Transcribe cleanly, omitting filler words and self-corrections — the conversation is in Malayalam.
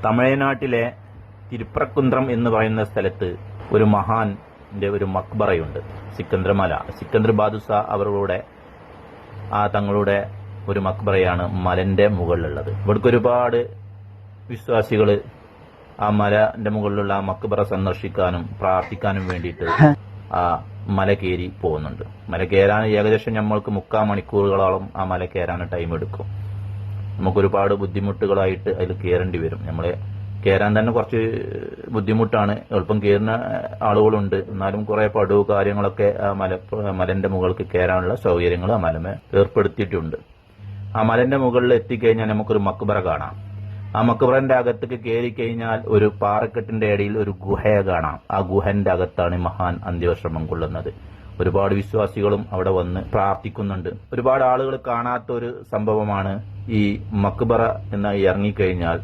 തമിഴ്നാട്ടിലെ തിരുപ്പറക്കുന്ത്രം എന്ന് പറയുന്ന സ്ഥലത്ത് ഒരു മഹാന്റെ ഒരു മക്ബറയുണ്ട്. സിക്കന്ദർ ബാദുഷ അവരുടെ തങ്ങളുടെ ഒരു മക്ബറയാണ് മലന്റെ മുകളിലുള്ളത്. ഇവിടേക്ക് ഒരുപാട് വിശ്വാസികൾ ആ മലന്റെ മുകളിലുള്ള ആ മക്ബറ സന്ദർശിക്കാനും പ്രാർത്ഥിക്കാനും വേണ്ടിയിട്ട് ആ മല കയറി പോകുന്നുണ്ട്. മല കയറാൻ ഏകദേശം നമ്മൾക്ക് 3/4 മണിക്കൂറുകളോളം ആ മല കയറാൻ ടൈം എടുക്കും. നമുക്കൊരുപാട് ബുദ്ധിമുട്ടുകളായിട്ട് അതിൽ കയറേണ്ടി വരും. നമ്മളെ കയറാൻ തന്നെ കുറച്ച് ബുദ്ധിമുട്ടാണ്. എളുപ്പം കയറുന്ന ആളുകളുണ്ട്, എന്നാലും കുറെ പടവ് കാര്യങ്ങളൊക്കെ ആ മലന്റെ മുകൾക്ക് കയറാനുള്ള സൗകര്യങ്ങൾ ആ മലമേ ഏർപ്പെടുത്തിയിട്ടുണ്ട്. ആ മലന്റെ മുകളിൽ എത്തിക്കഴിഞ്ഞാൽ നമുക്കൊരു മക്ബറ കാണാം. ആ മക്ബറന്റെ അകത്തേക്ക് കയറി കഴിഞ്ഞാൽ ഒരു പാറക്കെട്ടിന്റെ ഇടയിൽ ഒരു ഗുഹയെ കാണാം. ആ ഗുഹന്റെ അകത്താണ് മഹാൻ അന്ത്യവിശ്രമം കൊള്ളുന്നത്. ഒരുപാട് വിശ്വാസികളും അവിടെ വന്ന് പ്രാർത്ഥിക്കുന്നുണ്ട്. ഒരുപാട് ആളുകൾ കാണാത്ത ഒരു സംഭവമാണ് ഈ മക്ബറ എന്ന് ഇറങ്ങിക്കഴിഞ്ഞാൽ